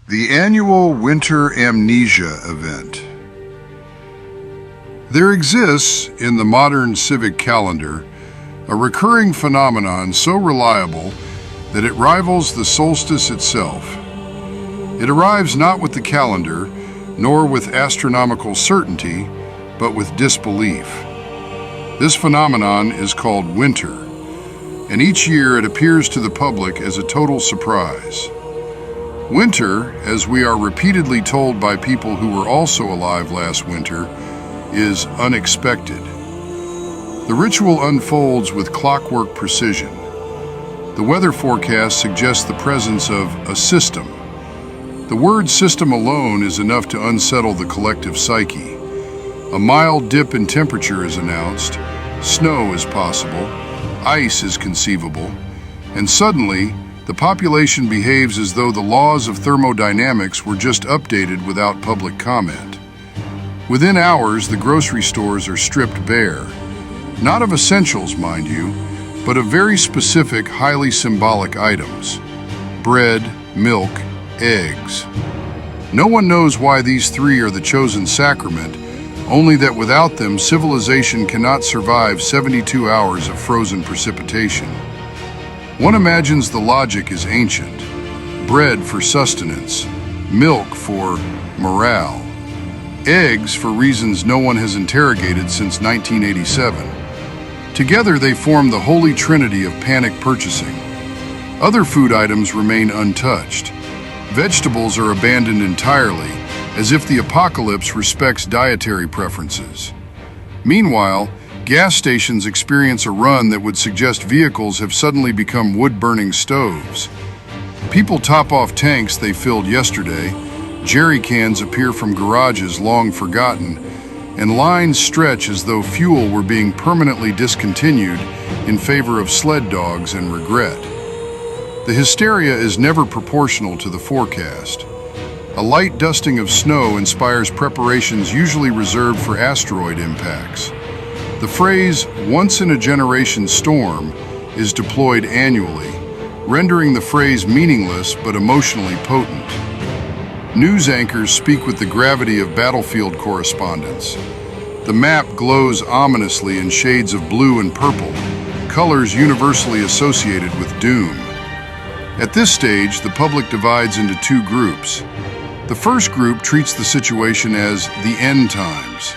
The annual Winter Amnesia event. There exists, in the modern civic calendar, a recurring phenomenon so reliable that it rivals the solstice itself. It arrives not with the calendar, nor with astronomical certainty, but with disbelief. This phenomenon is called winter, and each year it appears to the public as a total surprise. Winter, as we are repeatedly told by people who were also alive last winter, is unexpected. The ritual unfolds with clockwork precision. The weather forecast suggests the presence of a system. The word system alone is enough to unsettle the collective psyche. A mild dip in temperature is announced, snow is possible, ice is conceivable, and suddenly, the population behaves as though the laws of thermodynamics were just updated without public comment. Within hours, the grocery stores are stripped bare. Not of essentials, mind you, but of very specific, highly symbolic items. Bread, milk, eggs. No one knows why these three are the chosen sacrament, only that without them, civilization cannot survive 72 hours of frozen precipitation. One imagines the logic is ancient. Bread for sustenance, milk for morale, eggs for reasons no one has interrogated since 1987. Together they form the holy trinity of panic purchasing. Other food items remain untouched. Vegetables are abandoned entirely, as if the apocalypse respects dietary preferences. Meanwhile, gas stations experience a run that would suggest vehicles have suddenly become wood-burning stoves. People top off tanks they filled yesterday, jerry cans appear from garages long forgotten, and lines stretch as though fuel were being permanently discontinued in favor of sled dogs and regret. The hysteria is never proportional to the forecast. A light dusting of snow inspires preparations usually reserved for asteroid impacts. The phrase, once-in-a-generation storm, is deployed annually, rendering the phrase meaningless but emotionally potent. News anchors speak with the gravity of battlefield correspondence. The map glows ominously in shades of blue and purple, colors universally associated with doom. At this stage, the public divides into two groups. The first group treats the situation as the end times.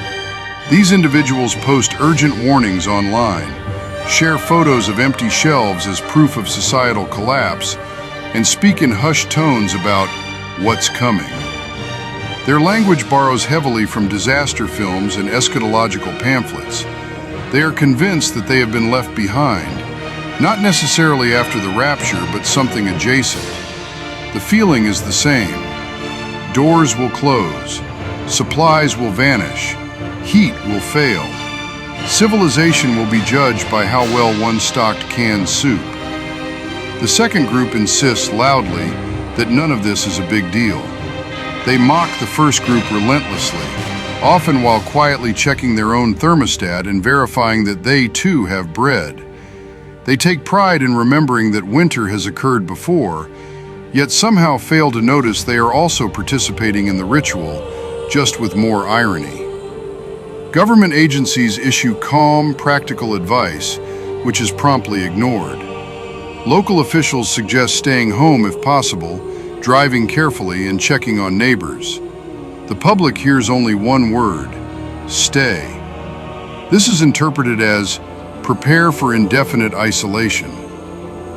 These individuals post urgent warnings online, share photos of empty shelves as proof of societal collapse, and speak in hushed tones about what's coming. Their language borrows heavily from disaster films and eschatological pamphlets. They are convinced that they have been left behind, not necessarily after the rapture, but something adjacent. The feeling is the same. Doors will close, supplies will vanish, heat will fail. Civilization will be judged by how well one stocked canned soup. The second group insists loudly that none of this is a big deal. They mock the first group relentlessly, often while quietly checking their own thermostat and verifying that they too have bread. They take pride in remembering that winter has occurred before, yet somehow fail to notice they are also participating in the ritual, just with more irony. Government agencies issue calm, practical advice, which is promptly ignored. Local officials suggest staying home if possible, driving carefully, and checking on neighbors. The public hears only one word: stay. This is interpreted as prepare for indefinite isolation.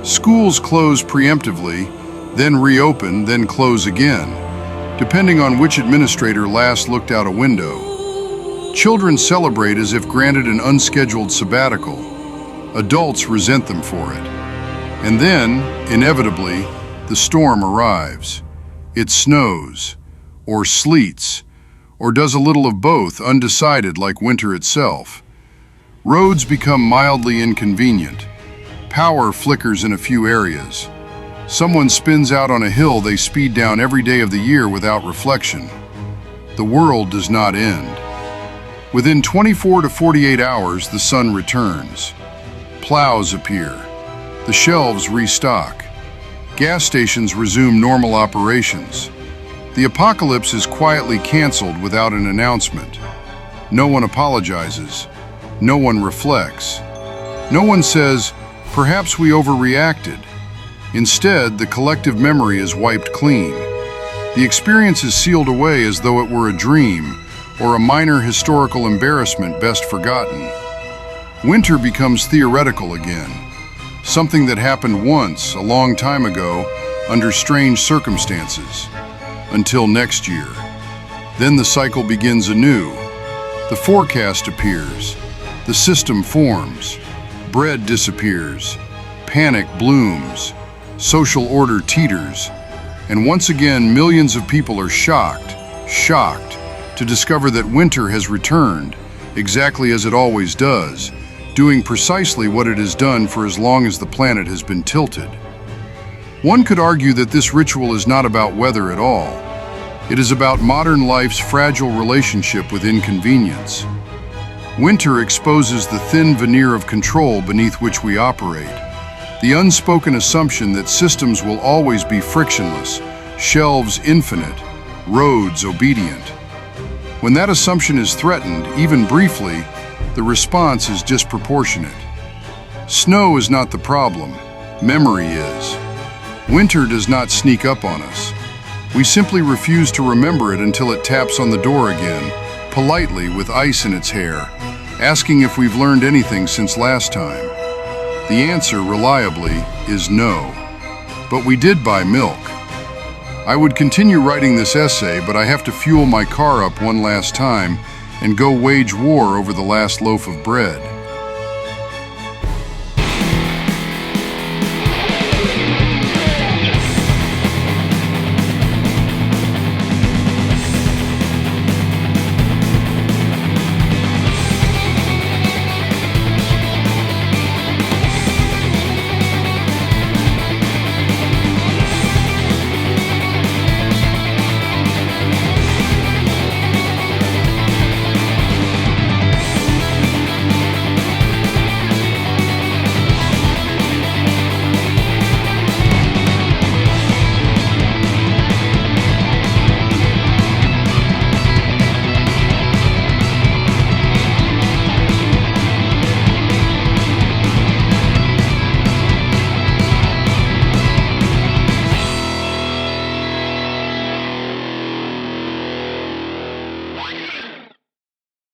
Schools close preemptively, then reopen, then close again, depending on which administrator last looked out a window. Children celebrate as if granted an unscheduled sabbatical. Adults resent them for it. And then, inevitably, the storm arrives. It snows, or sleets, or does a little of both, undecided like winter itself. Roads become mildly inconvenient. Power flickers in a few areas. Someone spins out on a hill they speed down every day of the year without reflection. The world does not end. Within 24 to 48 hours, the sun returns. Plows appear. The shelves restock. Gas stations resume normal operations. The apocalypse is quietly canceled without an announcement. No one apologizes. No one reflects. No one says, perhaps we overreacted. Instead, the collective memory is wiped clean. The experience is sealed away as though it were a dream or a minor historical embarrassment best forgotten. Winter becomes theoretical again, something that happened once, a long time ago, under strange circumstances. Until next year. Then the cycle begins anew. The forecast appears. The system forms. Bread disappears. Panic blooms. Social order teeters. And once again, millions of people are shocked to discover that winter has returned, exactly as it always does, doing precisely what it has done for as long as the planet has been tilted. One could argue that this ritual is not about weather at all. It is about modern life's fragile relationship with inconvenience. Winter exposes the thin veneer of control beneath which we operate, the unspoken assumption that systems will always be frictionless, shelves infinite, roads obedient. When that assumption is threatened, even briefly, the response is disproportionate. Snow is not the problem, memory is. Winter does not sneak up on us. We simply refuse to remember it until it taps on the door again, politely with ice in its hair, asking if we've learned anything since last time. The answer, reliably, is no. But we did buy milk. I would continue writing this essay, but I have to fuel my car up one last time and go wage war over the last loaf of bread.